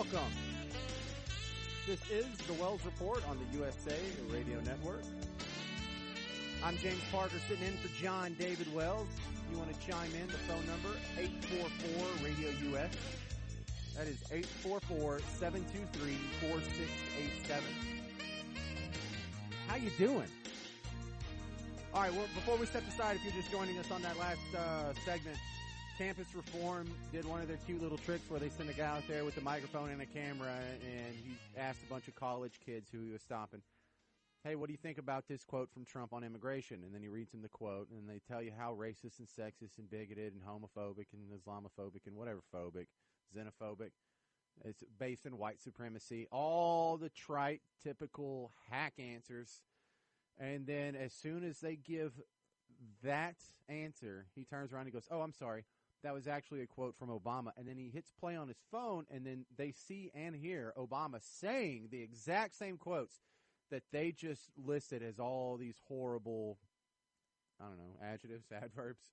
welcome. This is the Wells Report on the USA Radio Network. I'm James Parker sitting in for John David Wells. If you want to chime in, the phone number, 844-RADIO-US. That is 844-723-4687. How you doing? All right, well, before we step aside, if you're just joining us on that last segment, Campus Reform did one of their cute little tricks where they send a guy out there with a microphone and a camera, and he asked a bunch of college kids who he was stopping, hey, what do you think about this quote from Trump on immigration? And then he reads them the quote, and they tell you how racist and sexist and bigoted and homophobic and Islamophobic and whatever phobic, xenophobic. It's based in white supremacy. All the trite, typical hack answers. And then as soon as they give that answer, he turns around and goes, oh, I'm sorry. That was actually a quote from Obama. And then he hits play on his phone, and then they see and hear Obama saying the exact same quotes that they just listed as all these horrible, I don't know, adjectives, adverbs.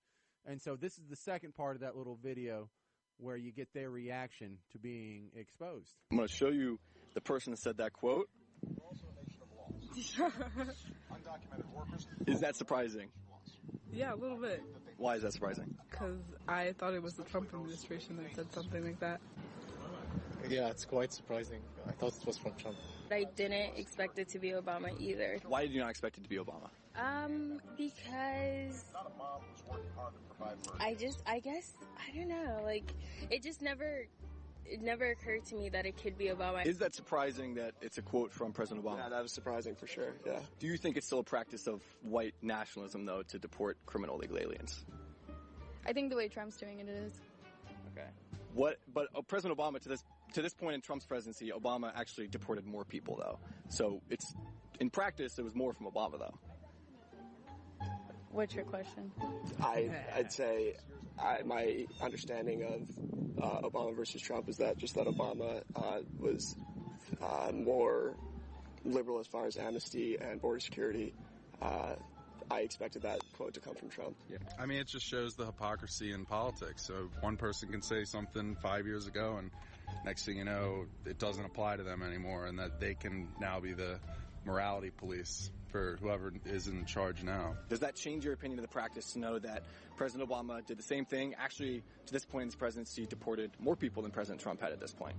And so this is the second part of that little video where you get their reaction to being exposed. I'm going to show you the person that said that quote. We're also a nation of laws. Undocumented workers. Is that surprising? Yeah, a little bit. Why is that surprising? Because I thought it was the Trump administration that said something like that. Yeah, it's quite surprising. I thought it was from Trump. I didn't expect it to be Obama either. Why did you not expect it to be Obama? Because Not a mom who's working hard to provide for her. I guess, I don't know, like, it never occurred to me that it could be Obama. Is that surprising that it's a quote from President Obama? Yeah, that was surprising for sure, yeah. Do you think it's still a practice of white nationalism, though, to deport criminal illegal aliens? I think the way Trump's doing it is. Okay. But President Obama, to this point in Trump's presidency, Obama actually deported more people, though. So it's, in practice, it was more from Obama, though. What's your question? I'd say my understanding of Obama versus Trump is that Obama was more liberal as far as amnesty and border security. I expected that quote to come from Trump. Yeah. I mean, it just shows the hypocrisy in politics. So one person can say something 5 years ago, and next thing you know, it doesn't apply to them anymore, and that they can now be the morality police for whoever is in charge now. Does that change your opinion of the practice to know that President Obama did the same thing? Actually, to this point in his presidency, deported more people than President Trump had at this point.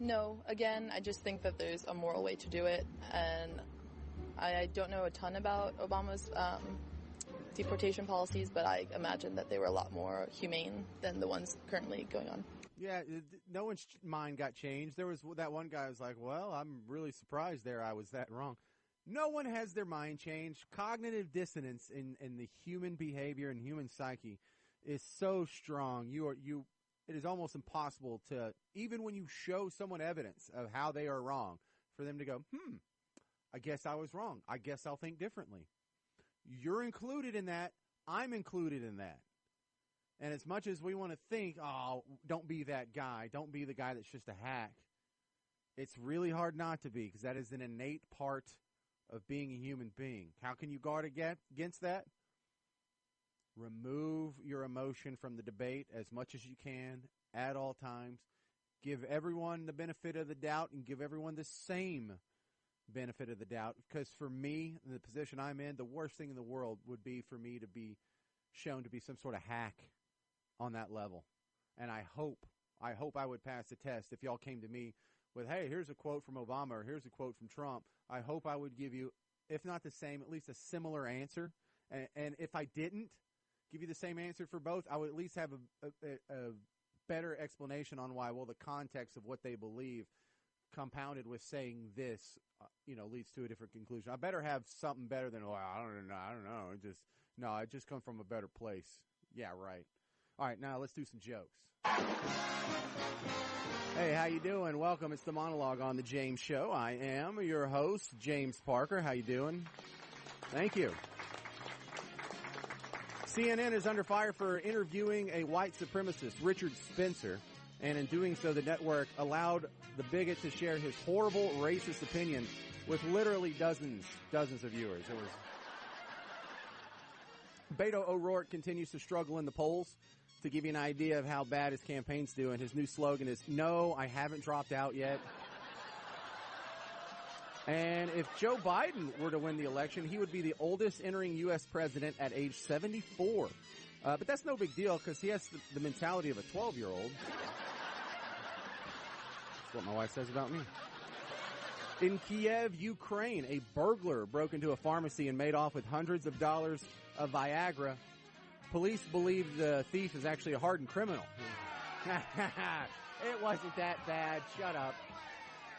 No. Again, I just think that there's a moral way to do it, and I don't know a ton about Obama's deportation policies, but I imagine that they were a lot more humane than the ones currently going on. Yeah, no one's mind got changed. There was that one guy who was like, well, I'm really surprised there I was that wrong. No one has their mind changed. Cognitive dissonance in the human behavior and human psyche is so strong. It is almost impossible to, even when you show someone evidence of how they are wrong, for them to go, I guess I was wrong. I guess I'll think differently. You're included in that. I'm included in that. And as much as we want to think, oh, don't be that guy. Don't be the guy that's just a hack. It's really hard not to be, because that is an innate part of being a human being. How can you guard against that? Remove your emotion from the debate as much as you can at all times. Give everyone the benefit of the doubt and give everyone the same benefit of the doubt. Because for me, in the position I'm in, the worst thing in the world would be for me to be shown to be some sort of hack on that level. And I hope I would pass the test if y'all came to me with, hey, here's a quote from Obama or here's a quote from Trump. I hope I would give you, if not the same, at least a similar answer. And if I didn't give you the same answer for both, I would at least have a better explanation on why. Well, the context of what they believe compounded with saying this, leads to a different conclusion. I better have something better than, I don't know. I just come from a better place. Yeah, right. All right, now let's do some jokes. Hey, how you doing? Welcome. It's the Monologue on the James Show. I am your host, James Parker. How you doing? Thank you. CNN is under fire for interviewing a white supremacist, Richard Spencer, and in doing so, the network allowed the bigot to share his horrible racist opinion with literally dozens of viewers. Beto O'Rourke continues to struggle in the polls. to give you an idea of how bad his campaign's doing, his new slogan is, "No, I haven't dropped out yet." And if Joe Biden were to win the election, he would be the oldest entering U.S. president at age 74. But that's no big deal because he has the mentality of a 12-year-old. That's what my wife says about me. In Kiev, Ukraine, a burglar broke into a pharmacy and made off with hundreds of dollars of Viagra. Police believe the thief is actually a hardened criminal. It wasn't that bad. Shut up.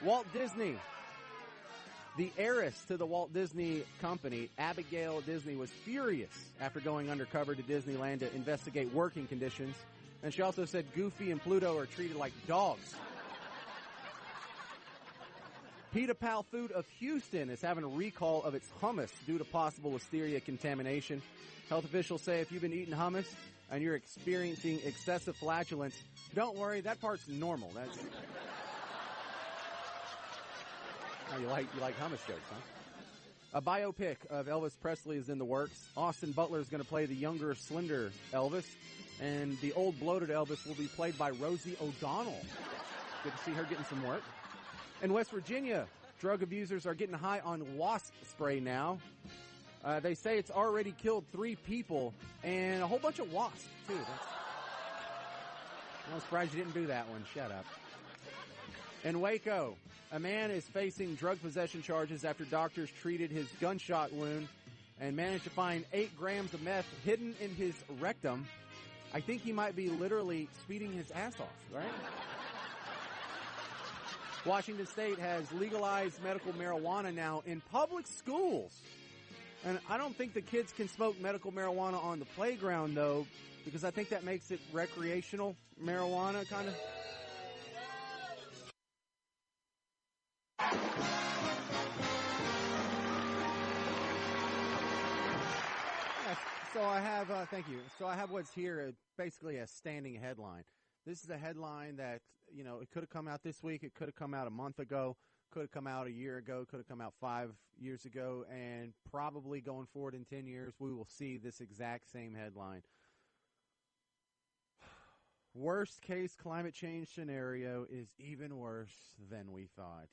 Walt Disney. The heiress to the Walt Disney Company, Abigail Disney, was furious after going undercover to Disneyland to investigate working conditions. And she also said Goofy and Pluto are treated like dogs. Pita Pal Food of Houston is having a recall of its hummus due to possible listeria contamination. Health officials say if you've been eating hummus and you're experiencing excessive flatulence, don't worry, that part's normal. That's... Oh, you like hummus jokes, huh? A biopic of Elvis Presley is in the works. Austin Butler is going to play the younger, slender Elvis, and the old, bloated Elvis will be played by Rosie O'Donnell. Good to see her getting some work. In West Virginia, drug abusers are getting high on wasp spray now. They say it's already killed 3 people and a whole bunch of wasps, too. I'm surprised you didn't do that one. Shut up. In Waco, a man is facing drug possession charges after doctors treated his gunshot wound and managed to find 8 grams of meth hidden in his rectum. I think he might be literally speeding his ass off, right? Washington State has legalized medical marijuana now in public schools. And I don't think the kids can smoke medical marijuana on the playground, though, because I think that makes it recreational marijuana, kind of. So I have, thank you. So I have what's here, basically a standing headline. This is a headline that, you know, it could have come out this week. It could have come out a month ago. Could have come out a year ago. Could have come out 5 years ago. And probably going forward in 10 years, we will see this exact same headline. Worst case climate change scenario is even worse than we thought.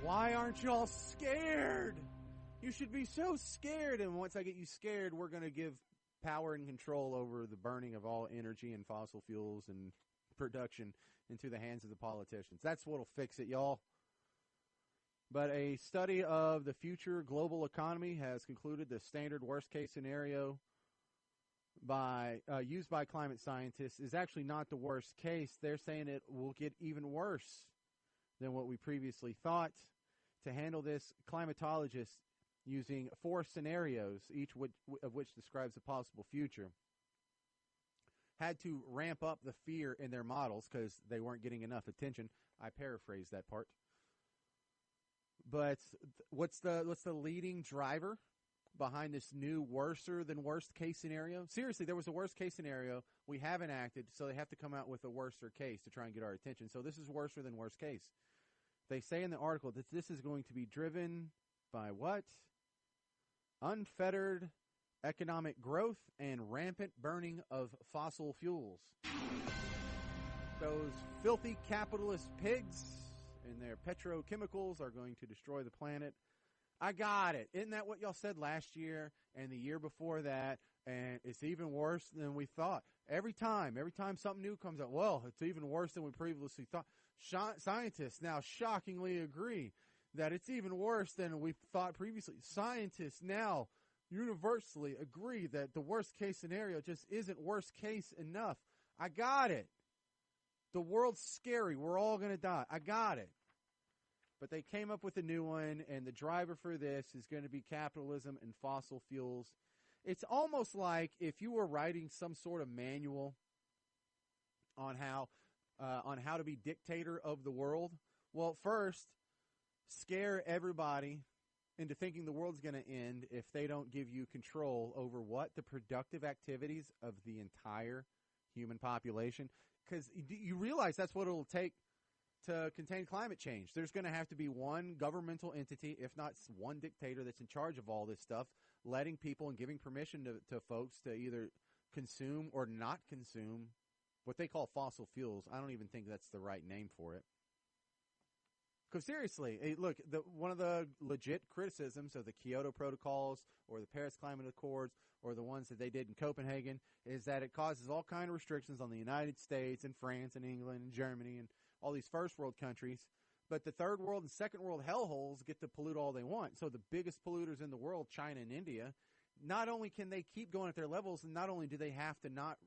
Why aren't y'all scared? You should be so scared. And once I get you scared, we're going to give power and control over the burning of all energy and fossil fuels and production into the hands of the politicians. That's what'll fix it, y'all. But a study of the future global economy has concluded the standard worst-case scenario used by climate scientists is actually not the worst case. They're saying it will get even worse than what we previously thought. To handle this, climatologists using 4 scenarios, each of which describes a possible future, had to ramp up the fear in their models because they weren't getting enough attention. I paraphrased that part. But what's the leading driver behind this new worser than worst case scenario? Seriously, there was a worst case scenario. We haven't acted, so they have to come out with a worser case to try and get our attention. So this is worser than worst case. They say in the article that this is going to be driven by what? Unfettered economic growth and rampant burning of fossil fuels. Those filthy capitalist pigs and their petrochemicals are going to destroy the planet. I got it. Isn't that what y'all said last year and the year before that? And it's even worse than we thought. Every time something new comes out, well, it's even worse than we previously thought. Scientists now shockingly agree that it's even worse than we thought previously. Scientists now universally agree that the worst case scenario just isn't worst case enough. I got it. The world's scary. We're all going to die. I got it. But they came up with a new one, and the driver for this is going to be capitalism and fossil fuels. It's almost like if you were writing some sort of manual on how to be dictator of the world. Well, first, scare everybody into thinking the world's going to end if they don't give you control over what? The productive activities of the entire human population. Because you realize that's what it'll take to contain climate change. There's going to have to be one governmental entity, if not one dictator that's in charge of all this stuff, letting people and giving permission to folks to either consume or not consume what they call fossil fuels. I don't even think that's the right name for it. Because seriously, look, one of the legit criticisms of the Kyoto Protocols or the Paris Climate Accords or the ones that they did in Copenhagen is that it causes all kind of restrictions on the United States and France and England and Germany and all these first world countries. But the third world and second world hellholes get to pollute all they want. So the biggest polluters in the world, China and India, not only can they keep going at their levels, and not only do they have to not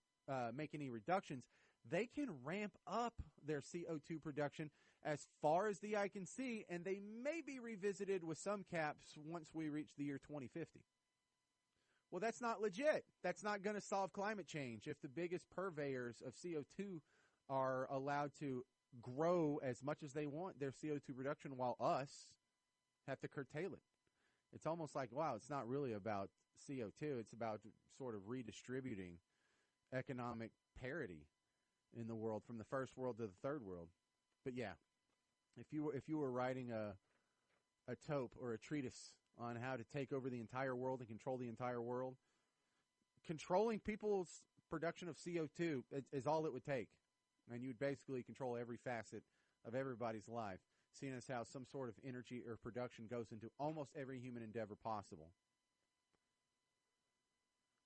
make any reductions, they can ramp up their CO2 production as far as the eye can see, and they may be revisited with some caps once we reach the year 2050. Well, that's not legit. That's not going to solve climate change if the biggest purveyors of CO2 are allowed to grow as much as they want their CO2 production while us have to curtail it. It's almost like, wow, it's not really about CO2. It's about sort of redistributing economic parity in the world from the first world to the third world. But yeah, if you were writing a taupe or a treatise on how to take over the entire world and control the entire world, controlling people's production of CO2 is all it would take. And you would basically control every facet of everybody's life, seeing as how some sort of energy or production goes into almost every human endeavor possible.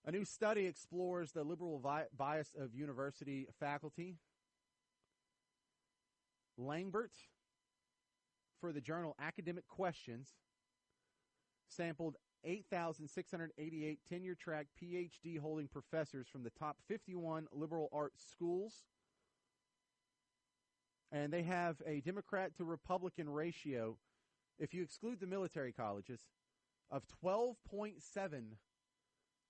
A new study explores the liberal bias of university faculty. Langbert, for the journal Academic Questions, sampled 8,688 tenure-track PhD-holding professors from the top 51 liberal arts schools. And they have a Democrat to Republican ratio, if you exclude the military colleges, of 12.7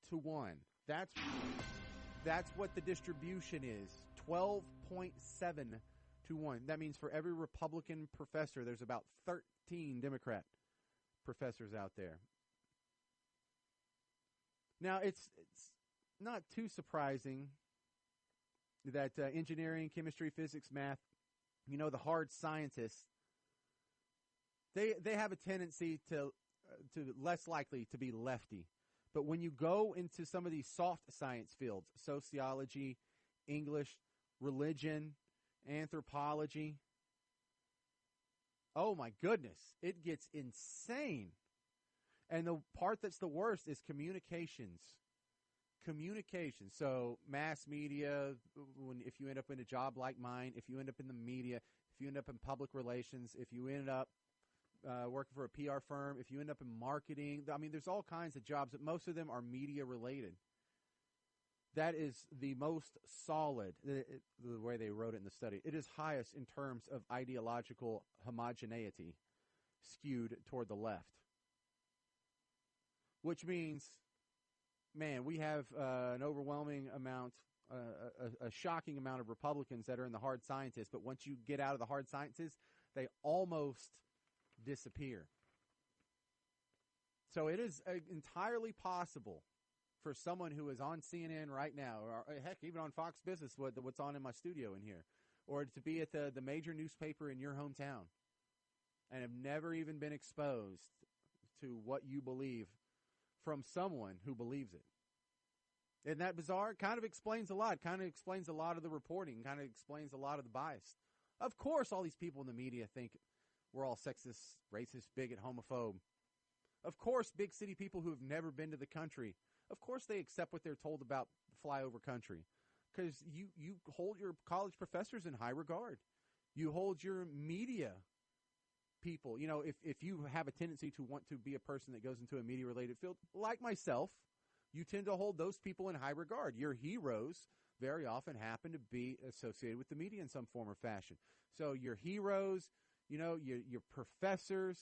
to 1. That's what the distribution is. 12.7 to 1. That means for every Republican professor, there's about 13 Democrat professors out there. Now, it's not too surprising that engineering, chemistry, physics, math, the hard scientists, they have a tendency to less likely to be lefty. But when you go into some of these soft science fields, sociology, English, religion, anthropology, oh my goodness, it gets insane. And the part that's the worst is communications. Communication. So mass media, if you end up in a job like mine, if you end up in the media, if you end up in public relations, if you end up working for a PR firm, if you end up in marketing, I mean, there's all kinds of jobs, but most of them are media related. That is the most solid, the way they wrote it in the study. It is highest in terms of ideological homogeneity, skewed toward the left. Which means, man, we have an overwhelming amount, a shocking amount of Republicans that are in the hard sciences, but once you get out of the hard sciences, they almost disappear. So it is entirely possible for someone who is on CNN right now, or heck, even on Fox Business, what's on in my studio in here, or to be at the major newspaper in your hometown and have never even been exposed to what you believe from someone who believes it. Isn't that bizarre? It kind of explains a lot. Kind of explains a lot of the reporting. Kind of explains a lot of the bias. Of course, all these people in the media think we're all sexist, racist, bigot, homophobe. Of course, big city people who have never been to the country, of course they accept what they're told about flyover country. Because you hold your college professors in high regard. You hold your media people. If you have a tendency to want to be a person that goes into a media-related field, like myself, you tend to hold those people in high regard. Your heroes very often happen to be associated with the media in some form or fashion. So your heroes, your professors,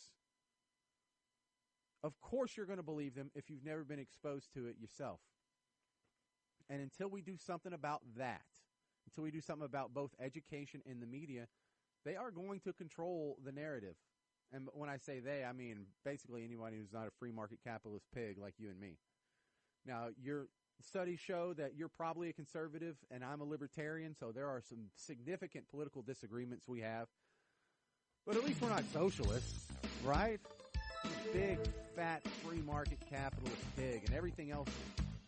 of course you're going to believe them if you've never been exposed to it yourself. And until we do something about that, until we do something about both education and the media, they are going to control the narrative. And when I say they, I mean basically anybody who's not a free market capitalist pig like you and me. Now, your studies show that you're probably a conservative and I'm a libertarian, so there are some significant political disagreements we have. But at least we're not socialists, right? Big, fat, free market capitalist pig, and everything else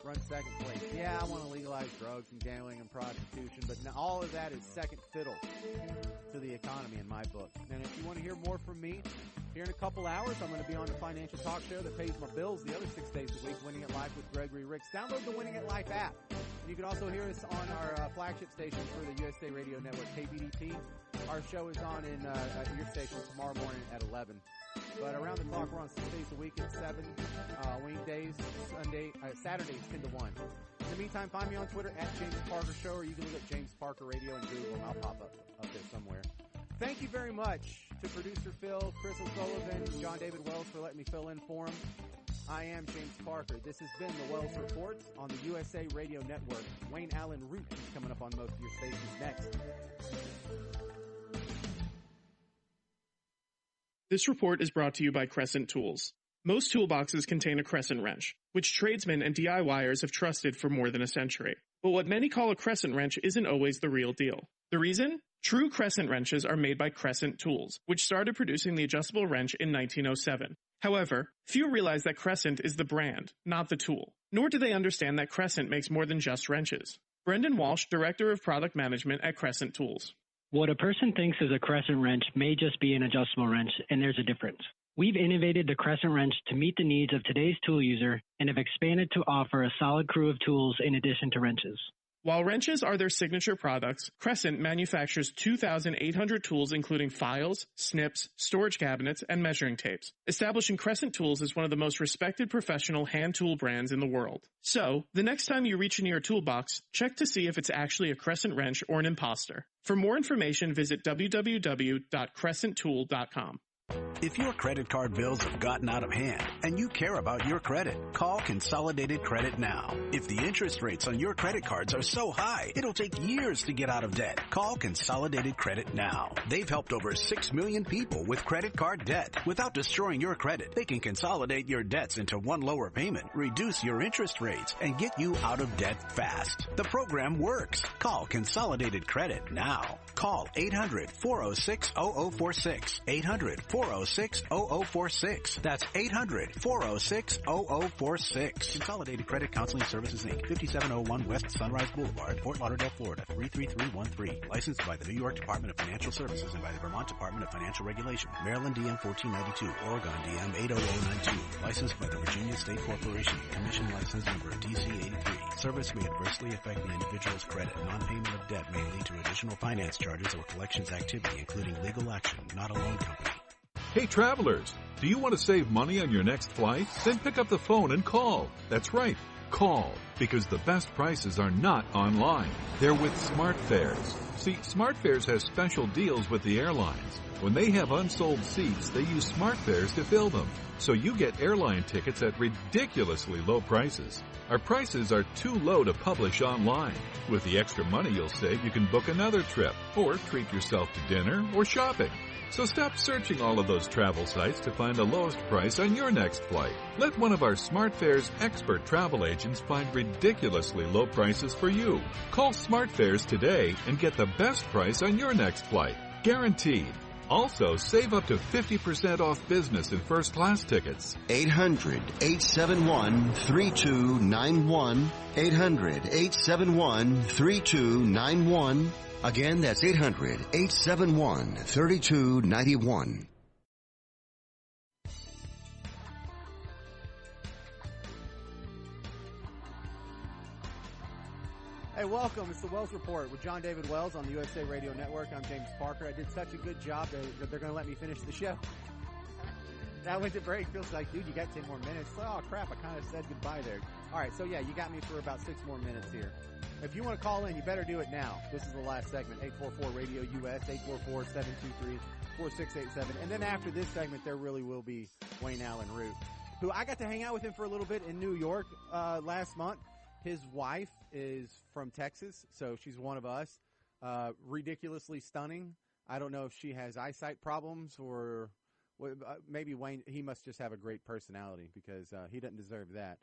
run second place. Yeah, I want to legalize drugs and gambling and prostitution, but now all of that is second fiddle to the economy in my book. And if you want to hear more from me, here in a couple hours, I'm going to be on the financial talk show that pays my bills the other 6 days a week, Winning at Life with Gregory Ricks. Download the Winning at Life app. And you can also hear us on our flagship station for the USA Radio Network, KBDT. Our show is on in your station tomorrow morning at 11. But around the clock, we're on 6 days a week at 7. Weekdays, Saturdays 10 to 1. In the meantime, find me on Twitter at James Parker Show, or you can look at James Parker Radio in Google, and I'll pop up there somewhere. Thank you very much to producer Phil, Chris O'Sullivan, John David Wells for letting me fill in for him. I am James Parker. This has been the Wells Report on the USA Radio Network. Wayne Allen Root is coming up on most of your stations next. This report is brought to you by Crescent Tools. Most toolboxes contain a crescent wrench, which tradesmen and DIYers have trusted for more than a century. But what many call a crescent wrench isn't always the real deal. The reason? True crescent wrenches are made by Crescent Tools, which started producing the adjustable wrench in 1907. However, few realize that Crescent is the brand, not the tool. Nor do they understand that Crescent makes more than just wrenches. Brendan Walsh, Director of Product Management at Crescent Tools. What a person thinks is a crescent wrench may just be an adjustable wrench, and there's a difference. We've innovated the crescent wrench to meet the needs of today's tool user and have expanded to offer a solid crew of tools in addition to wrenches. While wrenches are their signature products, Crescent manufactures 2,800 tools including files, snips, storage cabinets, and measuring tapes, establishing Crescent Tools as one of the most respected professional hand tool brands in the world. So, the next time you reach into your toolbox, check to see if it's actually a crescent wrench or an imposter. For more information, visit www.crescenttool.com. If your credit card bills have gotten out of hand and you care about your credit, call Consolidated Credit now. If the interest rates on your credit cards are so high, it'll take years to get out of debt. Call Consolidated Credit now. They've helped over 6 million people with credit card debt. Without destroying your credit, they can consolidate your debts into one lower payment, reduce your interest rates, and get you out of debt fast. The program works. Call Consolidated Credit now. Call 800-406-0046. 800-406-0046. That's 800-406-0046. Consolidated Credit Counseling Services, Inc., 5701 West Sunrise Boulevard, Fort Lauderdale, Florida, 33313. Licensed by the New York Department of Financial Services and by the Vermont Department of Financial Regulation. Maryland DM 1492, Oregon DM 80092. Licensed by the Virginia State Corporation. Commission license number DC 83. Service may adversely affect the individual's credit. Non-payment of debt may lead to additional finance charges or collections activity, including legal action, not a loan company. Hey travelers, do you want to save money on your next flight? Then pick up the phone and call. That's right, call, because the best prices are not online. They're with SmartFares. See, SmartFares has special deals with the airlines. When they have unsold seats, they use SmartFares to fill them. So you get airline tickets at ridiculously low prices. Our prices are too low to publish online. With the extra money you'll save, you can book another trip, or treat yourself to dinner or shopping. So stop searching all of those travel sites to find the lowest price on your next flight. Let one of our SmartFares expert travel agents find ridiculously low prices for you. Call SmartFares today and get the best price on your next flight. Guaranteed. Also, save up to 50% off business and first-class tickets. 800-871-3291. 800-871-3291. Again, that's 800-871-3291. Hey, welcome. It's the Wells Report with John David Wells on the USA Radio Network. I'm James Parker. I did such a good job that they're going to let me finish the show. Now I went to break. Feels like, dude, you got 10 more minutes. Oh, crap, I kind of said goodbye there. All right, so yeah, you got me for about 6 more minutes here. If you want to call in, you better do it now. This is the last segment, 844-RADIO-US, 844-723-4687. And then after this segment, there really will be Wayne Allen Root, who I got to hang out with him for a little bit in New York last month. His wife is from Texas, so she's one of us. Ridiculously stunning. I don't know if she has eyesight problems or maybe Wayne, he must just have a great personality because he doesn't deserve that.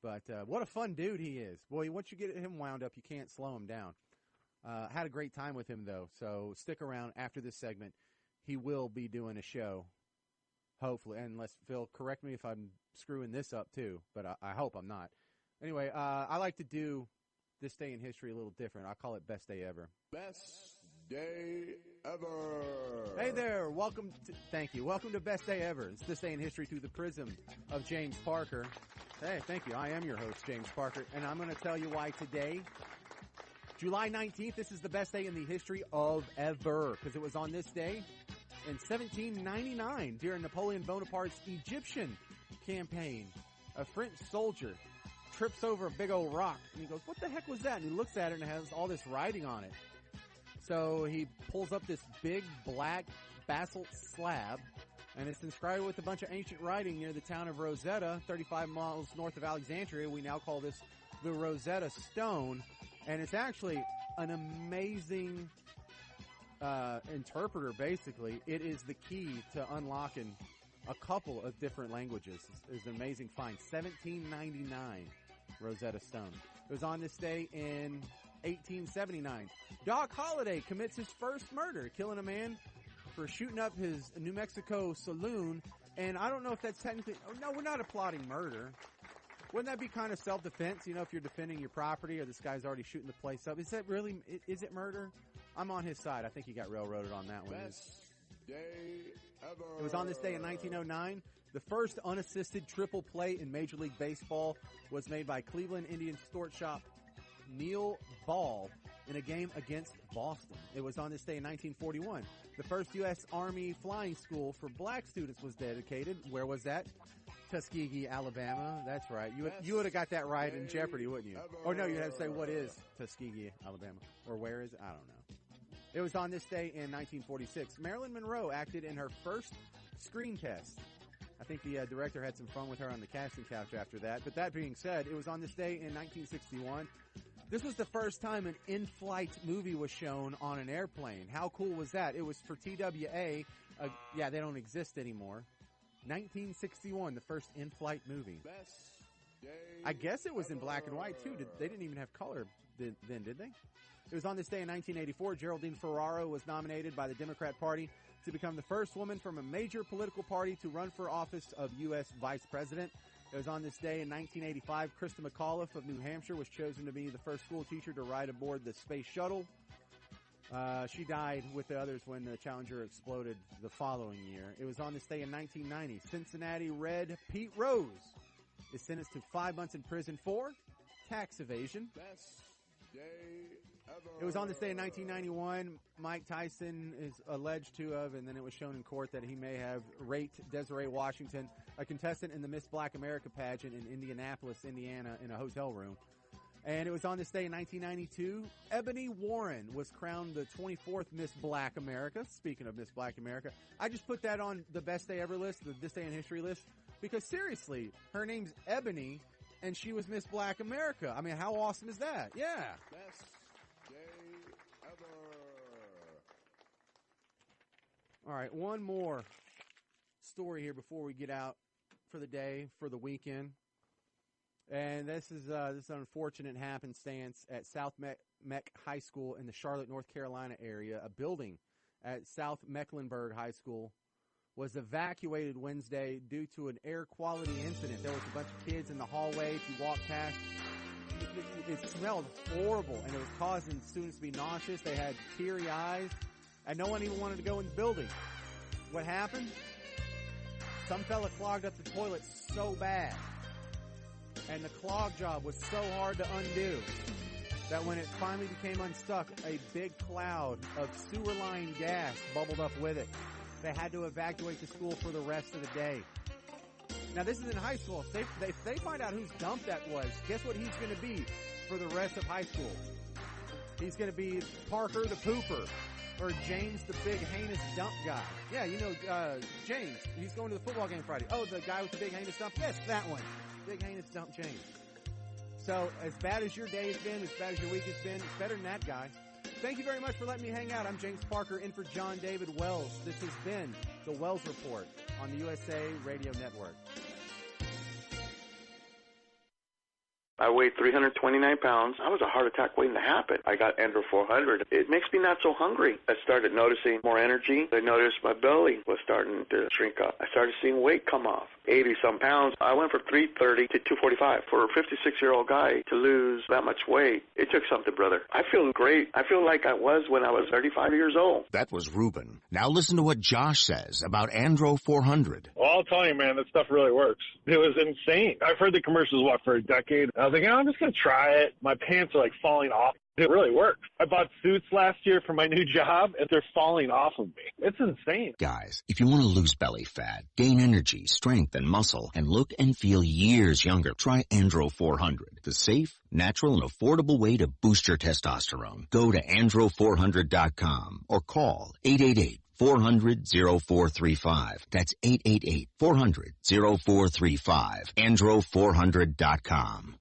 But what a fun dude he is. Boy, once you get him wound up, you can't slow him down. Had a great time with him, though, so stick around after this segment. He will be doing a show, hopefully, unless Phil, correct me if I'm screwing this up, too, but I hope I'm not. Anyway, I like to do this day in history a little different. I call it Best Day Ever. Best Day Ever. Hey there, thank you. Welcome to Best Day Ever. It's this day in history through the prism of James Parker. Hey, thank you. I am your host, James Parker, and I'm going to tell you why today, July 19th, this is the best day in the history of ever, because it was on this day in 1799 during Napoleon Bonaparte's Egyptian campaign. A French soldier trips over a big old rock, and he goes, what the heck was that? And he looks at it and it has all this writing on it. So he pulls up this big black basalt slab, and it's inscribed with a bunch of ancient writing near the town of Rosetta, 35 miles north of Alexandria. We now call this the Rosetta Stone, and it's actually an amazing interpreter, basically. It is the key to unlocking a couple of different languages. It's an amazing find. 1799 Rosetta Stone. It was on this day in 1879. Doc Holliday commits his first murder, killing a man for shooting up his New Mexico saloon. And I don't know if that's technically, no, we're not applauding murder. Wouldn't that be kind of self-defense? You know, if you're defending your property or this guy's already shooting the place up. Is that really, is it murder? I'm on his side. I think he got railroaded on that one. Best Day Ever. It was on this day in 1909. The first unassisted triple play in Major League Baseball was made by Cleveland Indians shortstop Neil Ball in a game against Boston. It was on this day in 1941. The first U.S. Army flying school for black students was dedicated. Where was that? Tuskegee, Alabama. That's right. You would have got that right in Jeopardy, wouldn't you? Or no, you'd have to say, what is Tuskegee, Alabama? Or where is it? I don't know. It was on this day in 1946. Marilyn Monroe acted in her first screen test. I think the director had some fun with her on the casting couch after that. But that being said, it was on this day in 1961. This was the first time an in-flight movie was shown on an airplane. How cool was that? It was for TWA. Yeah, they don't exist anymore. 1961, the first in-flight movie. I guess it was in black and white, too. They didn't even have color then, did they? It was on this day in 1984. Geraldine Ferraro was nominated by the Democrat Party to become the first woman from a major political party to run for office of U.S. Vice President. It was on this day in 1985. Krista McAuliffe of New Hampshire was chosen to be the first school teacher to ride aboard the space shuttle. She died with the others when the Challenger exploded the following year. It was on this day in 1990. Cincinnati Red Pete Rose is sentenced to 5 months in prison for tax evasion. Best Day Ever. It was on this day in 1991. Mike Tyson is alleged to have, and then it was shown in court that he may have raped Desiree Washington, a contestant in the Miss Black America pageant in Indianapolis, Indiana, in a hotel room. And it was on this day in 1992, Ebony Warren was crowned the 24th Miss Black America. Speaking of Miss Black America, I just put that on the Best Day Ever list, the This Day in History list, because seriously, her name's Ebony, and she was Miss Black America. I mean, how awesome is that? Yeah. Best Day Ever. All right, one more story here before we get out for the day, for the weekend. And this is an unfortunate happenstance at South Meck High School in the Charlotte, North Carolina area. A building at South Mecklenburg High School was evacuated Wednesday due to an air quality incident. There was a bunch of kids in the hallway. If you walk past, it smelled horrible, and it was causing students to be nauseous. They had teary eyes, and no one even wanted to go in the building. What happened? Some fella clogged up the toilet so bad, and the clog job was so hard to undo, that when it finally became unstuck, a big cloud of sewer line gas bubbled up with it. They had to evacuate the school for the rest of the day. Now, this is in high school. If they find out whose dump that was, guess what he's going to be for the rest of high school? He's going to be Parker the Pooper, or James the big heinous dump guy. Yeah, you know, James. He's going to the football game Friday. Oh, the guy with the big heinous dump? Yes, that one. Big heinous dump James. So, as bad as your day has been, as bad as your week has been, it's better than that guy. Thank you very much for letting me hang out. I'm James Parker, in for John David Wells. This has been the Wells Report on the USA Radio Network. I weighed 329 pounds. I was a heart attack waiting to happen. I got Andro 400. It makes me not so hungry. I started noticing more energy. I noticed my belly was starting to shrink up. I started seeing weight come off. 80-some pounds. I went from 330 to 245. For a 56-year-old guy to lose that much weight, it took something, brother. I feel great. I feel like I was when I was 35 years old. That was Ruben. Now listen to what Josh says about Andro 400. Well, I'll tell you, man, that stuff really works. It was insane. I've heard the commercials, for a decade. I was like, I'm just going to try it. My pants are, falling off. It really works. I bought suits last year for my new job, and they're falling off of me. It's insane. Guys, if you want to lose belly fat, gain energy, strength, and muscle, and look and feel years younger, try Andro 400, the safe, natural, and affordable way to boost your testosterone. Go to andro400.com or call 888-400-0435. That's 888-400-0435. Andro400.com.